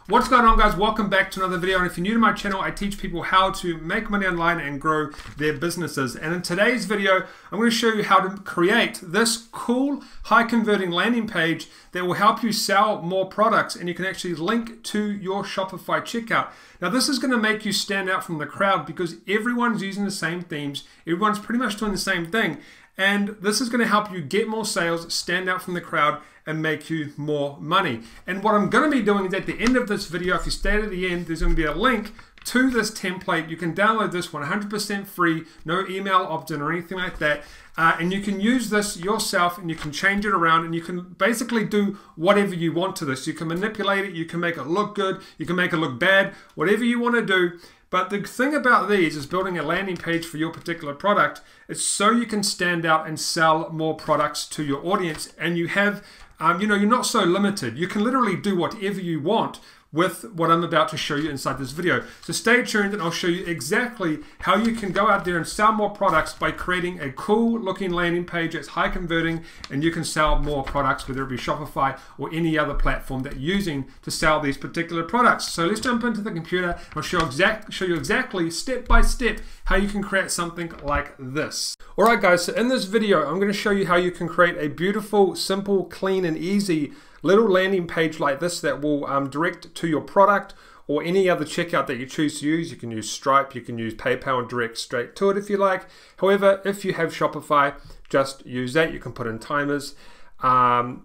What's going on, guys? Welcome back to another video, and if you're new to my channel, I teach people how to make money online and grow their businesses. And in today's video, I'm going to show you how to create this cool high converting landing page that will help you sell more products, and you can actually link to your Shopify checkout. Now this is going to make you stand out from the crowd because everyone's using the same themes, everyone's pretty much doing the same thing. And this is going to help you get more sales, stand out from the crowd, and make you more money. And what I'm going to be doing is at the end of this video, if you stay to the end, there's going to be a link to this template. You can download this 100% free, no email opt-in or anything like that. And you can use this yourself and you can change it around and you can basically do whatever you want to this. You can manipulate it, you can make it look good, you can make it look bad, whatever you want to do. But the thing about these is building a landing page for your particular product. It's so you can stand out and sell more products to your audience, and you have, you're not so limited. You can literally do whatever you want with what I'm about to show you inside this video. So stay tuned and I'll show you exactly how you can go out there and sell more products by creating a cool looking landing page that's high converting, and you can sell more products, whether it be Shopify or any other platform that you're using to sell these particular products. So let's jump into the computer and I'll show you exactly step by step how you can create something like this. Alright guys, so in this video I'm going to show you how you can create a beautiful, simple, clean and easy little landing page like this that will direct to your product or any other checkout that you choose to use. You can use Stripe, you can use PayPal and direct straight to it if you like. However, if you have Shopify, just use that. You can put in timers,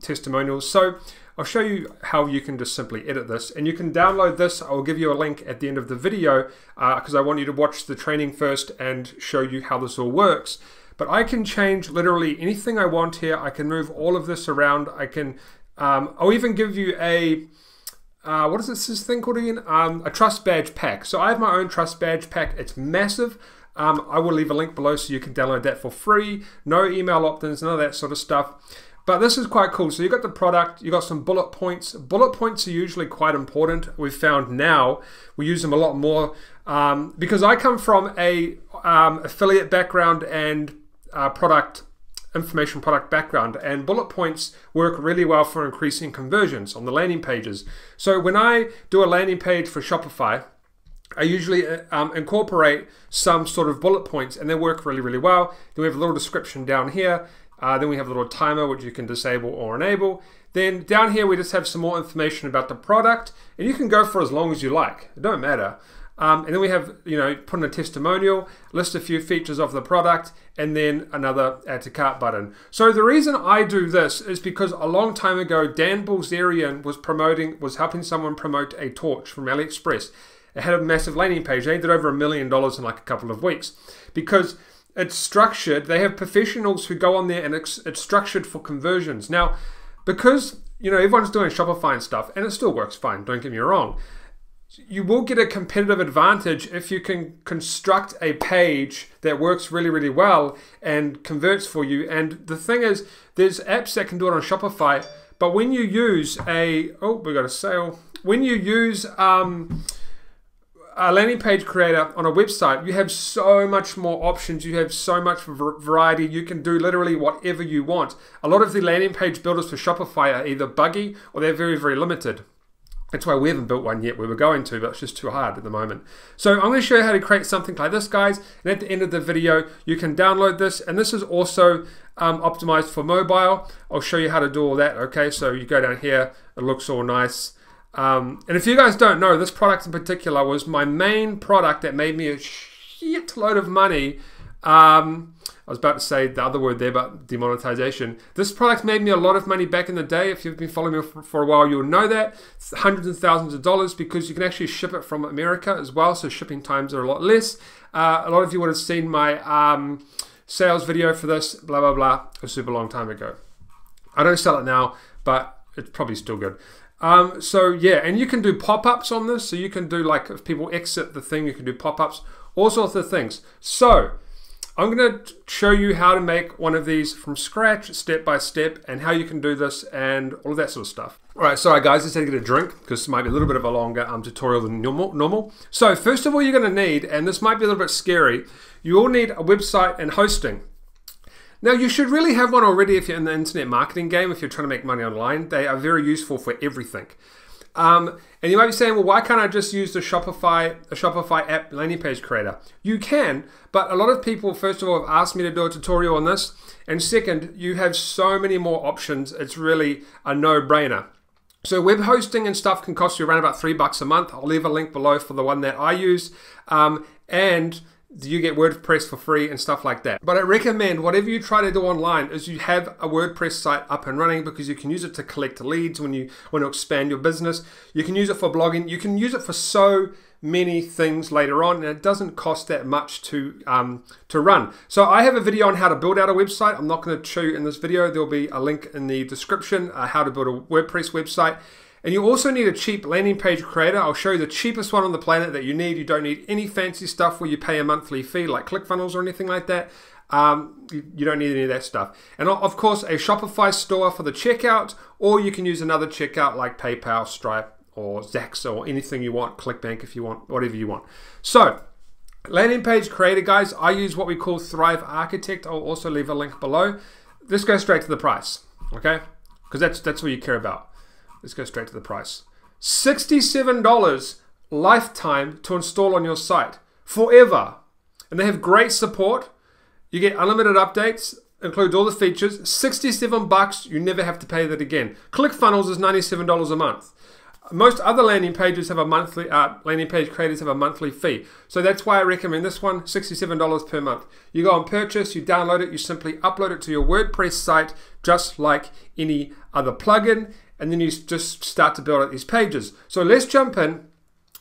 testimonials. So I'll show you how you can just simply edit this, and you can download this. I'll give you a link at the end of the video because I want you to watch the training first and show you how this all works. But I can change literally anything I want here. I can move all of this around. I can I'll even give you a, what is this thing called again? A trust badge pack. So I have my own trust badge pack. It's massive. I will leave a link below so you can download that for free. No email opt-ins, none of that sort of stuff. But this is quite cool. So you've got the product, you've got some bullet points. Bullet points are usually quite important. We've found now we use them a lot more because I come from a affiliate background and product background, and bullet points work really well for increasing conversions on the landing pages. So when I do a landing page for Shopify, I usually incorporate some sort of bullet points, and they work really, really well. Then we have a little description down here. Then we have a little timer which you can disable or enable. Then down here we just have some more information about the product, and you can go for as long as you like. It don't matter. And then we have, put in a testimonial, list a few features of the product, and then another add to cart button. So the reason I do this is because a long time ago, Dan Bilzerian was helping someone promote a torch from AliExpress. It had a massive landing page. They did over $1 million in like a couple of weeks because it's structured. They have professionals who go on there, and it's structured for conversions. Now, because everyone's doing Shopify and stuff, and it still works fine, don't get me wrong, you will get a competitive advantage if you can construct a page that works really, really well and converts for you. And the thing is, there's apps that can do it on Shopify, but when you use we got a sale. When you use a landing page creator on a website, you have so much more options. You have so much variety. You can do literally whatever you want. A lot of the landing page builders for Shopify are either buggy or they're very, very limited. That's why we haven't built one yet. We were going to, but it's just too hard at the moment. So I'm going to show you how to create something like this, guys. And at the end of the video, you can download this. And this is also optimized for mobile. I'll show you how to do all that. Okay, so you go down here. It looks all nice. And if you guys don't know, this product in particular was my main product that made me a shitload of money. I was about to say the other word there, but demonetization. This product made me a lot of money back in the day. If you've been following me for a while, you'll know that. It's hundreds of thousands of dollars because you can actually ship it from America as well, so shipping times are a lot less. A lot of you would have seen my sales video for this, blah, blah, blah, a super long time ago. I don't sell it now, but it's probably still good. So yeah, and you can do pop-ups on this. So you can do, like, if people exit the thing, you can do pop-ups, all sorts of things. So I'm going to show you how to make one of these from scratch, step by step, and how you can do this and all of that sort of stuff. All right, sorry guys, let's take a drink because this might be a little bit of a longer tutorial than normal. So first of all, you're going to need, and this might be a little bit scary, you all need a website and hosting. Now, you should really have one already if you're in the internet marketing game, if you're trying to make money online. They are very useful for everything. And you might be saying, well, why can't I just use the Shopify app landing page creator? You can, but a lot of people, first of all, have asked me to do a tutorial on this. And second, you have so many more options. It's really a no-brainer. So web hosting and stuff can cost you around about $3 a month. I'll leave a link below for the one that I use. And you get WordPress for free and stuff like that. But I recommend whatever you try to do online is you have a WordPress site up and running, because you can use it to collect leads when you want to expand your business. You can use it for blogging. You can use it for so many things later on, and it doesn't cost that much to run. So I have a video on how to build out a website. I'm not going to show you in this video. There'll be a link in the description, how to build a WordPress website. And you also need a cheap landing page creator. I'll show you the cheapest one on the planet that you need. You don't need any fancy stuff where you pay a monthly fee like ClickFunnels or anything like that. You don't need any of that stuff. And of course, a Shopify store for the checkout, or you can use another checkout like PayPal, Stripe, or Zax, or anything you want, ClickBank if you want, whatever you want. So, landing page creator, guys, I use what we call Thrive Architect. I'll also leave a link below. Let's go straight to the price, okay? Because that's what you care about. Let's go straight to the price. $67 lifetime to install on your site, forever. And they have great support. You get unlimited updates, includes all the features. $67, you never have to pay that again. ClickFunnels is $97 a month. Most other landing pages have a monthly, landing page creators have a monthly fee. So that's why I recommend this one, $67 per month. You go and purchase, you download it, you simply upload it to your WordPress site, just like any other plugin, and then you just start to build out these pages. So let's jump in.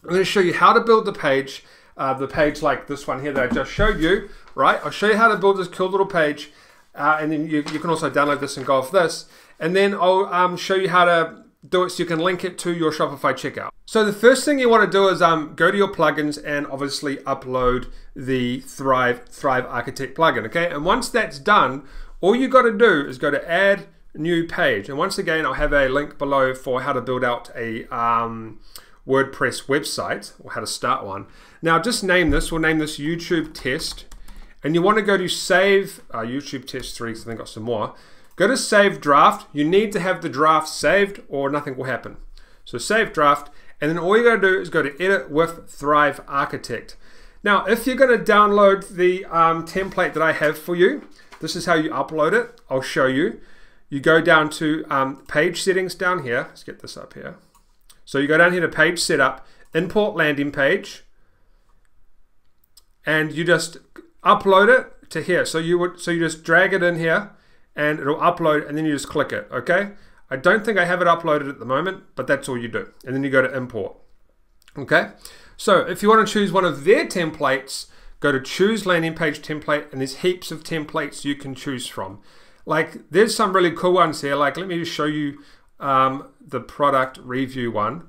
I'm going to show you how to build the page like this one here that I just showed you, right? I'll show you how to build this cool little page, and then you can also download this and go off this. And then I'll show you how to do it so you can link it to your Shopify checkout. So the first thing you want to do is go to your plugins and obviously upload the Thrive Architect plugin, okay? And once that's done, all you got to do is go to Add New Page. And once again, I'll have a link below for how to build out a WordPress website, or how to start one. Now just name this, we'll name this YouTube Test. And you want to go to Save YouTube Test 3, because I think I've got some more. Go to Save Draft. You need to have the draft saved or nothing will happen. So Save Draft, and then all you got to do is go to Edit with Thrive Architect. Now, if you're going to download the template that I have for you, this is how you upload it. I'll show you. You go down to Page Settings down here. Let's get this up here. So you go down here to Page Setup, Import Landing Page, and you just upload it to here. So you just drag it in here, and it'll upload, and then you just click it, okay? I don't think I have it uploaded at the moment, but that's all you do. And then you go to Import, okay? So if you want to choose one of their templates, go to Choose Landing Page Template, and there's heaps of templates you can choose from. Like, there's some really cool ones here. Like, let me just show you the product review one.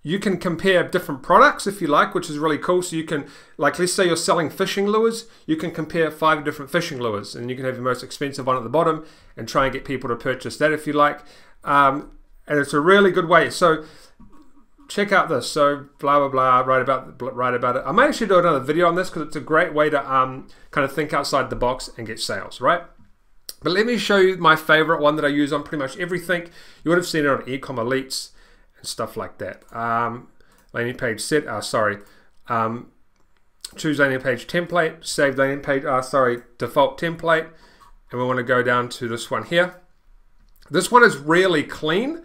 You can compare different products if you like, which is really cool. So you can, like, let's say you're selling fishing lures, you can compare 5 different fishing lures, and you can have your most expensive one at the bottom and try and get people to purchase that if you like. And it's a really good way. So check out this. So blah, blah, blah, write about it. I might actually do another video on this, because it's a great way to kind of think outside the box and get sales, right? But let me show you my favorite one that I use on pretty much everything. You would have seen it on eCommerce stuff like that. Landing page set, choose landing page template, save landing page, default template, and we want to go down to this one here. This one is really clean,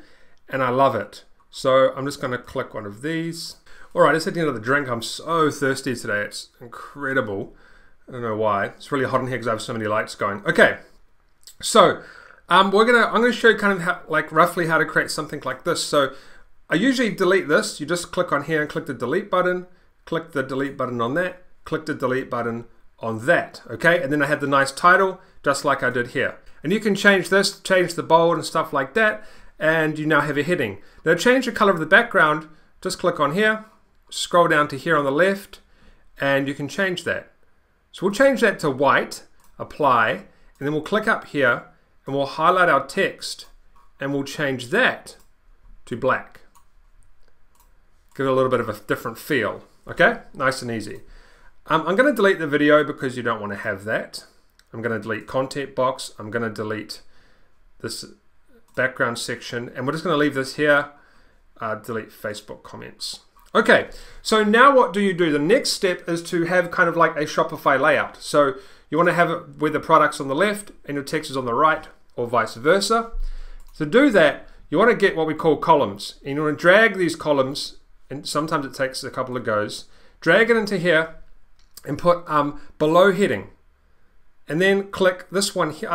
and I love it. So I'm just going to click one of these. All right, let's hit another drink. I'm so thirsty today. It's incredible. I don't know why. It's really hot in here because I have so many lights going. Okay, so I'm going to show you kind of how, like, roughly how to create something like this. So I usually delete this. You just click on here and click the delete button, click the delete button on that, click the delete button on that, okay? And then I have the nice title, just like I did here. And you can change this, change the bold and stuff like that, and you now have a heading. Now to change the color of the background, just click on here, scroll down to here on the left, and you can change that. So we'll change that to white, apply, and then we'll click up here, and we'll highlight our text, and we'll change that to black. Give it a little bit of a different feel, okay? Nice and easy. I'm going to delete the video because you don't want to have that. I'm going to delete content box. I'm going to delete this background section, and we're just going to leave this here. Delete Facebook comments. Okay, so now what do you do? The next step is to have kind of like a Shopify layout. So you want to have it where the product's on the left and your text is on the right, or vice versa. To do that, you want to get what we call columns. And you want to drag these columns, and sometimes it takes a couple of goes, drag it into here and put below heading. And then click this one here,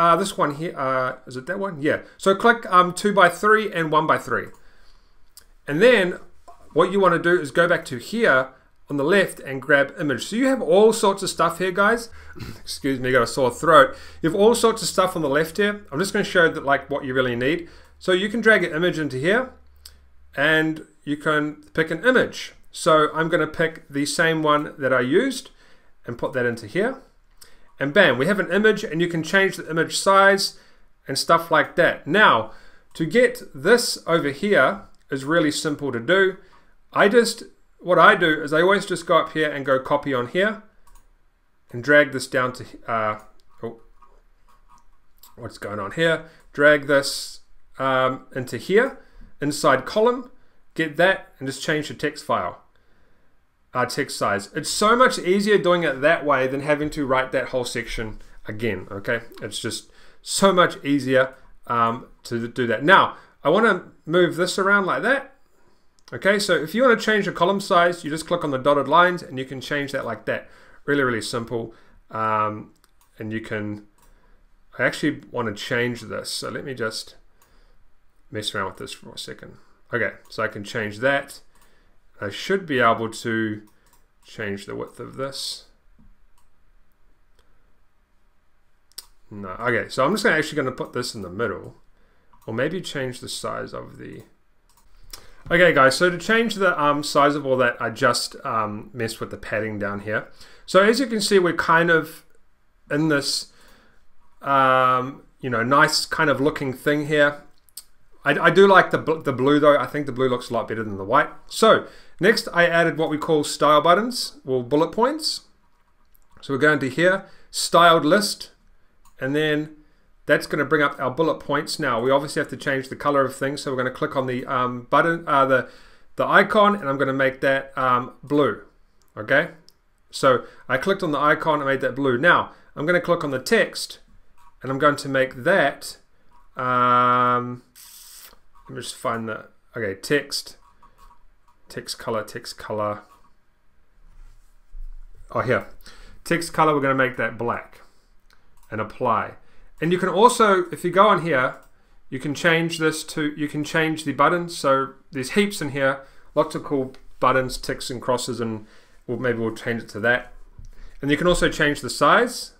is it that one? Yeah. So click 2x3 and 1x3. And then what you want to do is go back to here on the left and grab image. So you have all sorts of stuff here, guys. Excuse me, I got a sore throat. You have all sorts of stuff on the left here. I'm just going to show that like what you really need. So you can drag an image into here and you can pick an image. So I'm going to pick the same one that I used and put that into here. And bam, we have an image, and you can change the image size and stuff like that. Now, to get this over here is really simple to do. What I do is I always just go up here and go copy on here and drag this down to, what's going on here? Drag this into here, inside column, get that, and just change the text file. Text size. It's so much easier doing it that way than having to write that whole section again, okay? It's just so much easier to do that. Now, I want to move this around like that. Okay, so if you want to change the column size, you just click on the dotted lines and you can change that like that. Really, really simple. And you can, I actually want to change this. So let me just mess around with this for a second. Okay, so I can change that. I should be able to change the width of this. No, okay, so I'm just actually going to put this in the middle, or maybe change the size of the. Okay, guys, so to change the size of all that, I just messed with the padding down here. So as you can see, we're kind of in this, nice kind of looking thing here. I do like the blue though. I think the blue looks a lot better than the white. So next I added what we call style buttons, or bullet points. So we're going to here, styled list, and then that's going to bring up our bullet points. Now we obviously have to change the color of things, so we're going to click on the button, the icon, and I'm going to make that blue. Okay, so I clicked on the icon and made that blue. Now I'm going to click on the text, and I'm going to make that. Let me just find the, okay, text color. Oh, here. Text color, we're going to make that black and apply. And you can also, if you go on here, you can change this to, you can change the buttons. So there's heaps in here, lots of cool buttons, ticks and crosses, and maybe we'll change it to that. And you can also change the size.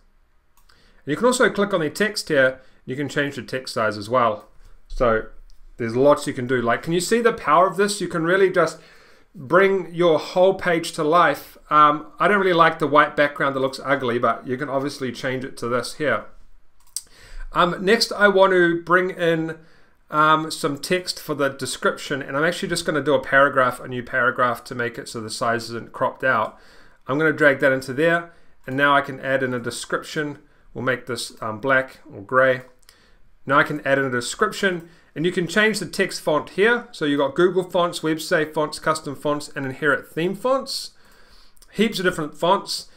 And you can also click on the text here, you can change the text size as well. So there's lots you can do. Like, can you see the power of this? You can really just bring your whole page to life. I don't really like the white background that looks ugly, but you can obviously change it to this here. Next, I want to bring in some text for the description, and I'm actually just going to do a new paragraph to make it so the size isn't cropped out. I'm going to drag that into there, and now I can add in a description. We'll make this black or gray. Now I can add in a description, and you can change the text font here. So you've got Google fonts, web safe fonts, custom fonts, and inherit theme fonts. Heaps of different fonts.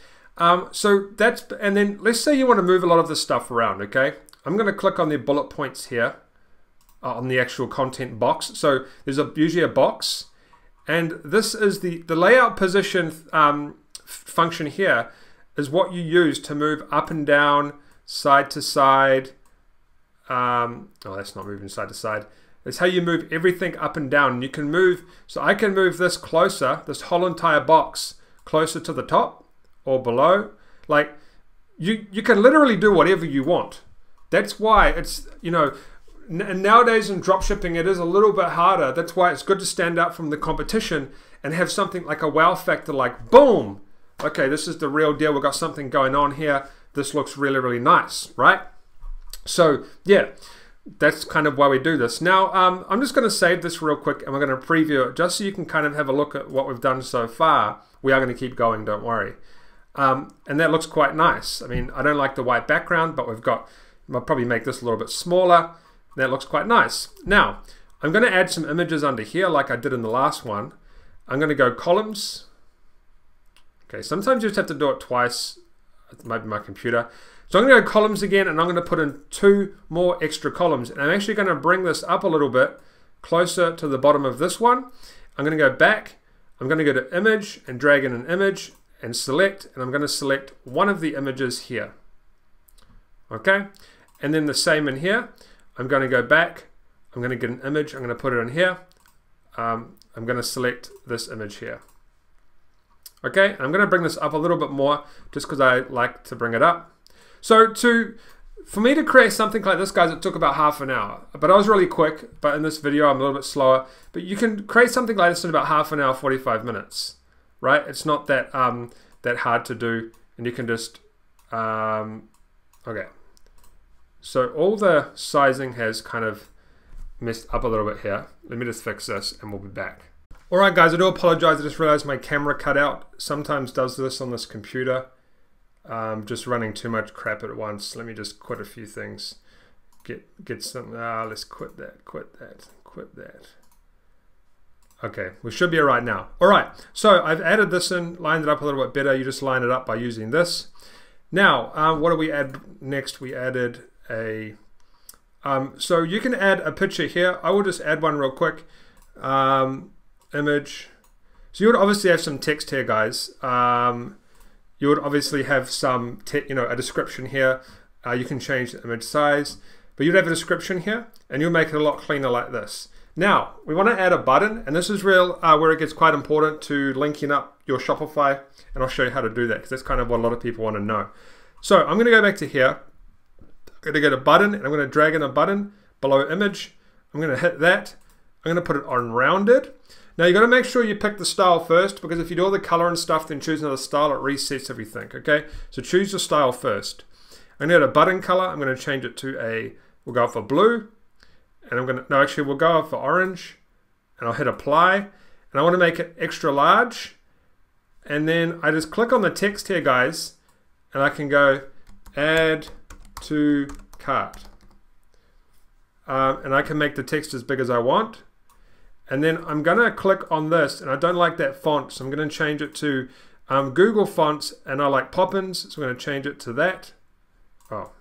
So that's, and then let's say you want to move a lot of this stuff around, okay? I'm going to click on the bullet points here on the actual content box. So there's usually a box, and this is the layout position function here is what you use to move up and down, side to side. Oh, that's not moving side to side. It's how you move everything up and down. And you can move, so I can move this closer, this whole entire box closer to the top or below. Like, you can literally do whatever you want. That's why it's, nowadays in dropshipping it is a little bit harder. That's why it's good to stand out from the competition and have something like a wow factor, like boom, okay, this is the real deal. We've got something going on here. This looks really, really nice, right? So yeah, that's kind of why we do this. Now I'm just going to save this real quick, and we're going to preview it just so you can kind of have a look at what we've done so far. We are going to keep going, don't worry. And that looks quite nice. I mean, I don't like the white background, but we've got, I'll probably make this a little bit smaller. That looks quite nice. Now, I'm going to add some images under here like I did in the last one. I'm going to go columns. Okay, sometimes you just have to do it twice. It might be my computer. So I'm going to go columns again, and I'm going to put in 2 more extra columns. And I'm actually going to bring this up a little bit closer to the bottom of this one. I'm going to go back. I'm going to go to image and drag in an image and select, and I'm going to select one of the images here. Okay, and then the same in here. I'm going to go back. I'm going to get an image. I'm going to put it in here. I'm going to select this image here. Okay, I'm going to bring this up a little bit more just because I like to bring it up. So for me to create something like this, guys, it took about half an hour. But I was really quick, but in this video I'm a little bit slower. But you can create something like this in about half an hour, 45 minutes, right? It's not that that hard to do, and you can just, okay. So all the sizing has kind of messed up a little bit here. Let me just fix this and we'll be back. Alright guys, I do apologize, I just realized my camera cut out. Sometimes does this on this computer. Just running too much crap at once. Let me just quit a few things. Get some, let's quit that. Okay, we should be alright now. Alright, so I've added this in, lined it up a little bit better. You just line it up by using this. Now, what do we add next? We added a, so you can add a picture here. I will just add one real quick. Image. So you would obviously have some text here, guys. You would obviously have some, a description here. You can change the image size, but you'd have a description here, and you'll make it a lot cleaner like this. Now, we want to add a button, and this is where it gets quite important to linking up your Shopify, and I'll show you how to do that, because that's kind of what a lot of people want to know. So I'm going to go back to here. I'm going to get a button, and I'm going to drag in a button below image. I'm going to hit that. I'm going to put it on rounded. Now you've got to make sure you pick the style first, because if you do all the color and stuff, then choose another style, it resets everything, okay? So choose your style first. I'm going to get a button color. I'm going to change it to we'll go for blue. And we'll go for orange. And I'll hit apply. And I want to make it extra large. And then I just click on the text here, guys. And I can go add to cart. And I can make the text as big as I want. And then I'm going to click on this, and I don't like that font, so I'm going to change it to Google Fonts, and I like Poppins, so I'm going to change it to that. Oh,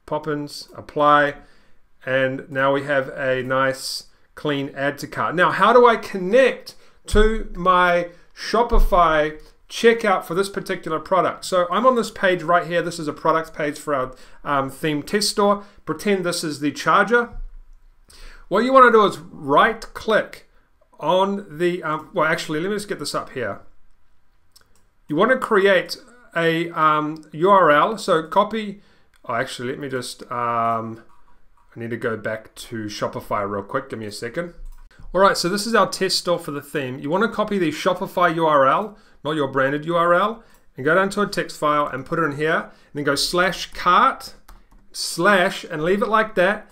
Poppins, apply, and now we have a nice clean add to cart. Now, how do I connect to my Shopify checkout for this particular product? So I'm on this page right here. This is a product page for our theme test store. Pretend this is the charger. What you want to do is right click on the, well actually let me just get this up here. You want to create a URL, so copy, actually let me just, I need to go back to Shopify real quick, give me a second. Alright, so this is our test store for the theme. You want to copy the Shopify URL, not your branded URL, and go down to a text file and put it in here, and then go /cart/ and leave it like that.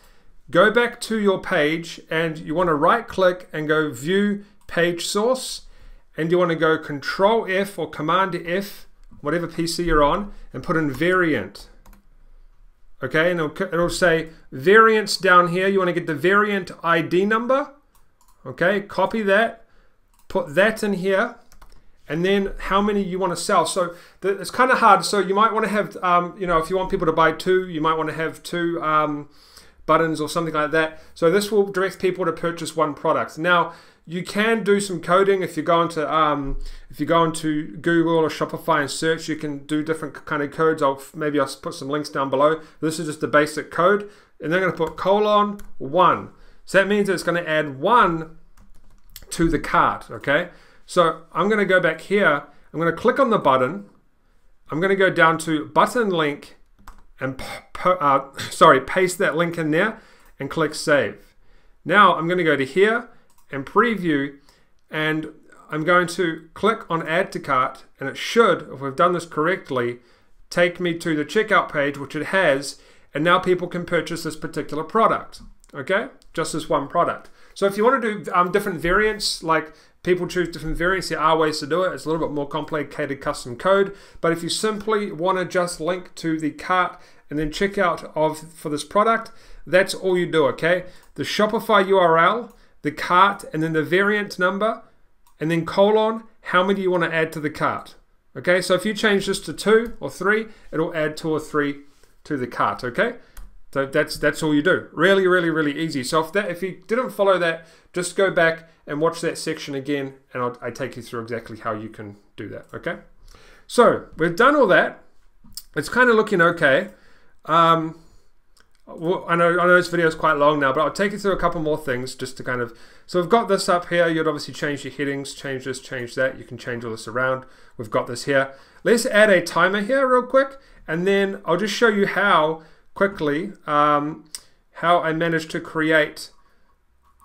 Go back to your page, and you want to right click and go view page source, and you want to go Control F or Command F, whatever PC you're on, and put in variant. Okay, and it'll say variants down here. You want to get the variant ID number. Okay, copy that, put that in here, and then how many you want to sell. So it's kind of hard. So you might want to have, if you want people to buy 2, you might want to have 2 buttons or something like that. So this will direct people to purchase 1 product. Now you can do some coding if you go into Google or Shopify and search. You can do different kind of codes. Maybe I'll put some links down below. This is just the basic code, and they're going to put :1. So that means it's going to add 1 to the cart. Okay. So I'm going to go back here. I'm going to click on the button. I'm going to go down to button link and paste that link in there and click save. Now I'm going to go to here and preview, and I'm going to click on add to cart, and it should, if we've done this correctly, take me to the checkout page, which it has, and now people can purchase this particular product. Okay, just this 1 product. So if you want to do different variants, like people choose different variants, there are ways to do it. It's a little bit more complicated custom code, but if you simply want to just link to the cart and then checkout for this product, That's all you do, okay? The Shopify URL, the cart, and then the variant number, and then colon, how many you want to add to the cart. Okay, so if you change this to 2 or 3, it'll add 2 or 3 to the cart, okay? So that's all you do. Really, really, really easy. So if you didn't follow that, just go back and watch that section again, and I take you through exactly how you can do that, okay? So we've done all that. It's kind of looking okay. Well, I know this video is quite long now, but I'll take you through a couple more things just to kind of... So we've got this up here. You'd obviously change your headings, change this, change that. You can change all this around. We've got this here. Let's add a timer here real quick, and then I'll just show you how quickly how I managed to create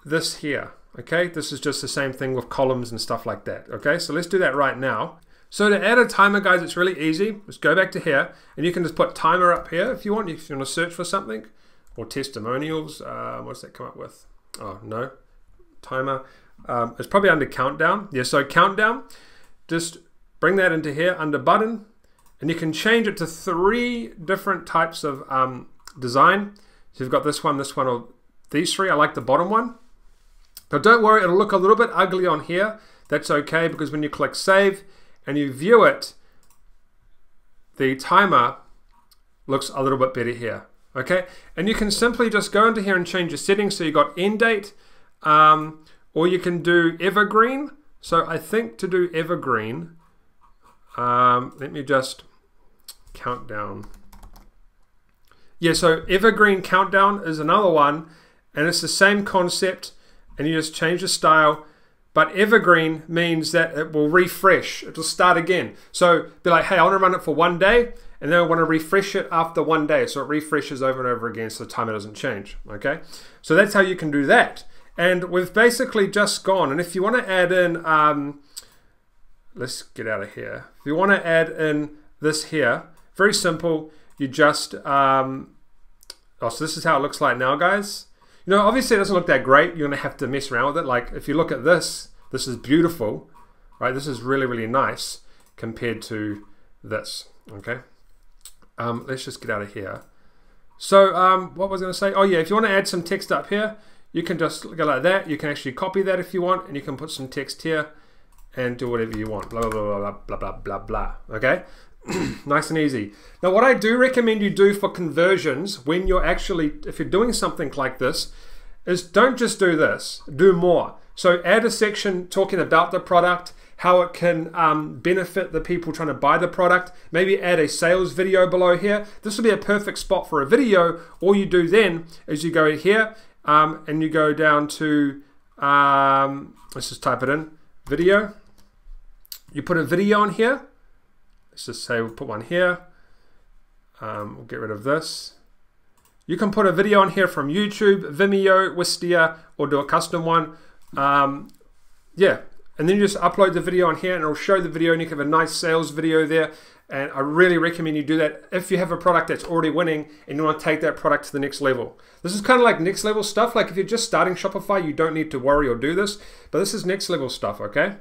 this here. Okay, this is just the same thing with columns and stuff like that. Okay, so let's do that right now. So to add a timer, guys, it's really easy. Just go back to here, and you can just put timer up here if you want. If you want to search for something, or testimonials. What's that come up with? Oh, no. Timer. It's probably under countdown. Yeah, so countdown. Just bring that into here under button, and you can change it to 3 different types of design. So you've got this one, or these 3. I like the bottom one. But don't worry, it'll look a little bit ugly on here. That's okay, because when you click save and you view it, the timer looks a little bit better here. Okay, and you can simply just go into here and change your settings. So you got end date, or you can do evergreen. So I think to do evergreen, let me just countdown. Yeah, so evergreen countdown is another one, and it's the same concept, and you just change the style. But evergreen means that it will refresh. It will start again. So be like, hey, I want to run it for 1 day, and then I want to refresh it after 1 day. So it refreshes over and over again, so the timer doesn't change. Okay, so that's how you can do that. And we've basically just gone. And if you want to add in, let's get out of here. If you want to add in this here, very simple. You just, so this is how it looks like now, guys. You know, obviously it doesn't look that great. You're going to have to mess around with it. Like if you look at this, this is beautiful, right? This is really, really nice compared to this, okay? Let's just get out of here. So what was I going to say? Oh yeah, if you want to add some text up here, you can just go like that. You can actually copy that if you want, and you can put some text here and do whatever you want. Blah, blah, blah, blah, blah, blah, blah, blah, okay? Nice and easy. Now what I do recommend you do for conversions when you're actually, if you're doing something like this, is don't just do this, do more. So add a section talking about the product, how it can benefit the people trying to buy the product. Maybe add a sales video below here. This will be a perfect spot for a video. All you do then is you go here and you go down to, let's just type it in, video. You put a video on here. Let's just say we'll put one here. We'll get rid of this. You can put a video on here from YouTube, Vimeo, Wistia, or do a custom one. Yeah, and then you just upload the video on here, and it'll show the video, and you can have a nice sales video there. And I really recommend you do that if you have a product that's already winning and you want to take that product to the next level. This is kind of like next level stuff. Like if you're just starting Shopify, you don't need to worry or do this, but this is next level stuff, okay?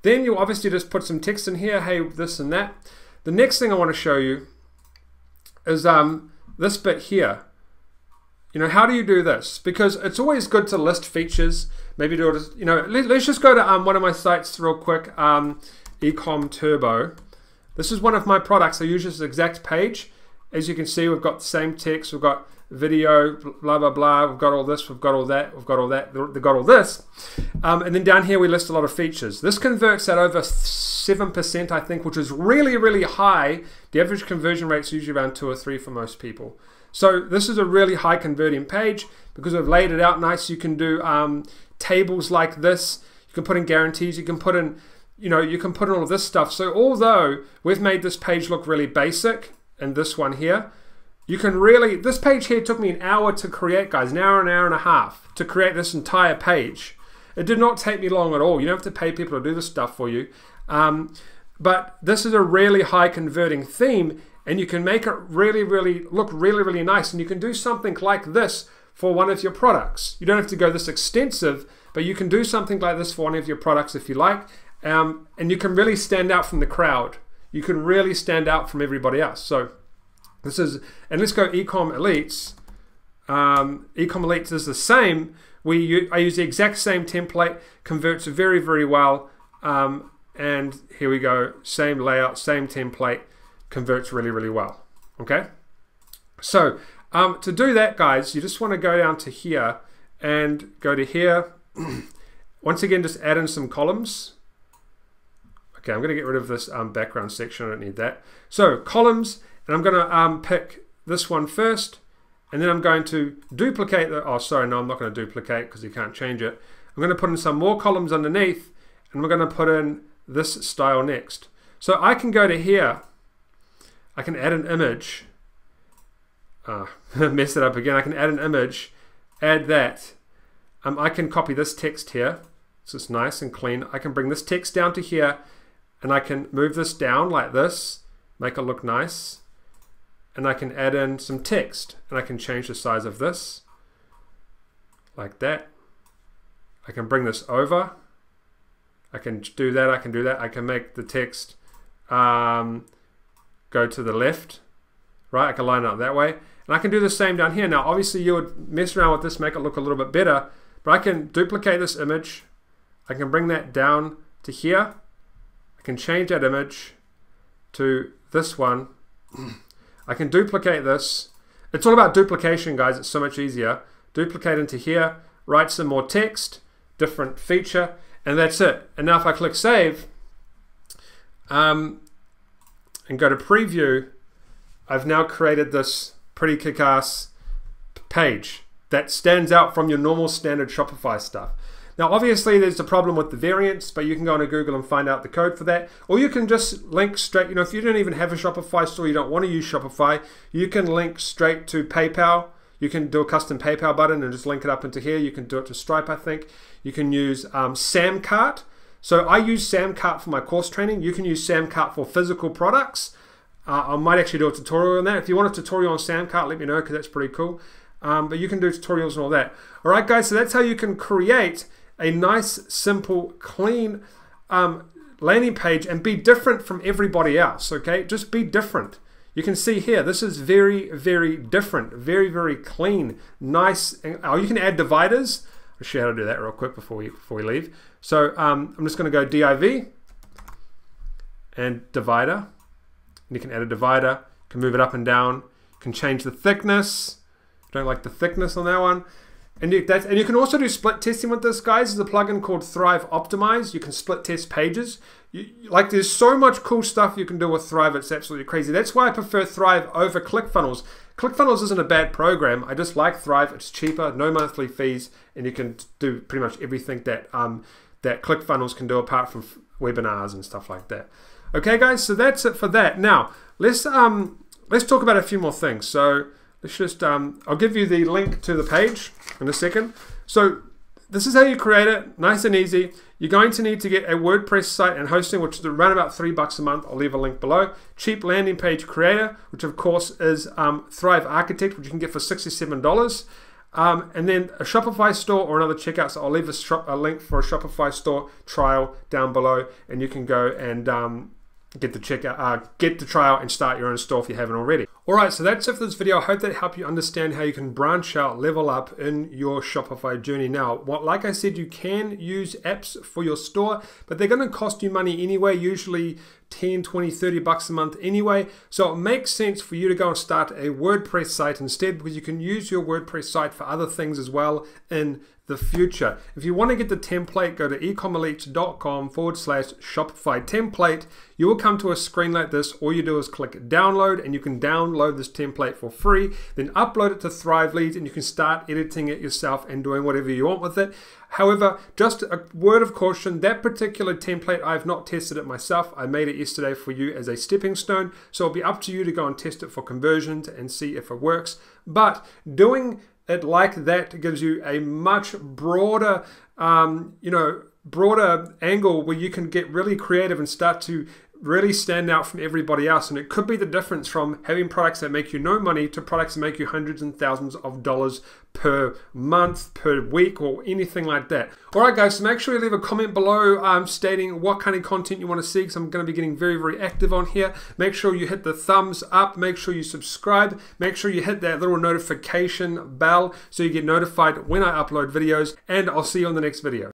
Then you'll obviously just put some text in here, hey, this and that. The next thing I want to show you is this bit here. You know, how do you do this? Because it's always good to list features. Maybe do it, you know, let's just go to one of my sites real quick, eCom Turbo. This is one of my products. I use this exact page. As you can see, we've got the same text, we've got video, blah, blah, blah. We've got all this, we've got all that, we've got all that, they've got all this. And then down here, we list a lot of features. This converts at over 7%, I think, which is really, really high. The average conversion rate is usually around 2 or 3 for most people. So this is a really high converting page because we've laid it out nice. You can do tables like this. You can put in guarantees. You can put in, you know, you can put in all of this stuff. So although we've made this page look really basic, and this one here, you can really, this page here took me an hour to create, guys, an hour and a half to create this entire page. It did not take me long at all. You don't have to pay people to do this stuff for you. But this is a really high converting theme, and you can make it really, really look really, really nice. And you can do something like this for one of your products. You don't have to go this extensive, but you can do something like this for one of your products if you like. And you can really stand out from the crowd. You can really stand out from everybody else. So this is, and let's go eCom Elites. eCommerce is the same. I use the exact same template, converts very, very well. And here we go, same layout, same template, converts really, really well. Okay, so to do that, guys, you just want to go down to here and go to here. Once again, just add in some columns. Okay, I'm going to get rid of this background section. I don't need that. So columns, and I'm going to pick this one first, and then I'm going to duplicate the, oh sorry, no, I'm not going to duplicate because you can't change it. I'm going to put in some more columns underneath, and we're going to put in this style next. So I can go to here, I can add an image, messed it up again. I can add an image, add that. I can copy this text here, so it's nice and clean. I can bring this text down to here, and I can move this down like this, make it look nice, and I can add in some text, and I can change the size of this like that. I can bring this over, I can do that, I can do that. I can make the text go to the left, right? I can line it up that way, and I can do the same down here. Now obviously you would mess around with this, make it look a little bit better, but I can duplicate this image, I can bring that down to here, I can change that image to this one, I can duplicate this. It's all about duplication, guys, it's so much easier. Duplicate into here, write some more text, different feature, and that's it. And now if I click save and go to preview, I've now created this pretty kick-ass page that stands out from your normal standard Shopify stuff. Now obviously there's a problem with the variants, but you can go into Google and find out the code for that, or you can just link straight, if you don't even have a Shopify store, you don't want to use Shopify, you can link straight to PayPal. You can do a custom PayPal button and just link it up into here. You can do it to Stripe, I think. You can use Samcart. So I use Samcart for my course training. You can use Samcart for physical products. I might actually do a tutorial on that. If you want a tutorial on Samcart, let me know, because that's pretty cool. But you can do tutorials and all that. All right, guys, so that's how you can create a nice, simple, clean landing page and be different from everybody else, okay? Just be different. You can see here, this is very, very different, very, very clean, nice. Oh, you can add dividers. I'll show you how to do that real quick before we leave. So I'm just going to go div and divider. And you can add a divider, you can move it up and down, you can change the thickness. Don't like the thickness on that one. And you can also do split testing with this, guys. There's a plugin called Thrive Optimize. You can split test pages. There's so much cool stuff you can do with Thrive. It's absolutely crazy. That's why I prefer Thrive over ClickFunnels. ClickFunnels isn't a bad program. I just like Thrive. It's cheaper, no monthly fees, and you can do pretty much everything that that ClickFunnels can do, apart from webinars and stuff like that. Okay, guys. So that's it for that. Now let's talk about a few more things. So let's just, I'll give you the link to the page in a second. So this is how you create it, nice and easy. You're going to need to get a WordPress site and hosting, which is around about $3 a month. I'll leave a link below. Cheap landing page creator, which of course is Thrive Architect, which you can get for $67. And then a Shopify store or another checkout. So I'll leave a link for a Shopify store trial down below, and you can go and get the checkout, get the trial and start your own store if you haven't already. Alright, so that's it for this video. I hope that helped you understand how you can branch out, level up in your Shopify journey. Now, like I said, you can use apps for your store, but they're going to cost you money anyway, usually 10, 20, 30 bucks a month anyway. So it makes sense for you to go and start a WordPress site instead, because you can use your WordPress site for other things as well in the future. If you want to get the template, go to ecommerce.com/Shopify template. You will come to a screen like this. All you do is click download, and you can download this template for free, then upload it to Thrive Leads, and you can start editing it yourself and doing whatever you want with it. However, just a word of caution, that particular template, I have not tested it myself. I made it yesterday for you as a stepping stone, so it'll be up to you to go and test it for conversions and see if it works. But doing it like that gives you a much broader, broader angle where you can get really creative and start to really stand out from everybody else. And it could be the difference from having products that make you no money to products that make you hundreds and thousands of dollars per month, per week, or anything like that. All right, guys, so make sure you leave a comment below stating what kind of content you want to see, because I'm going to be getting very, very active on here. Make sure you hit the thumbs up. Make sure you subscribe. Make sure you hit that little notification bell so you get notified when I upload videos, and I'll see you on the next video.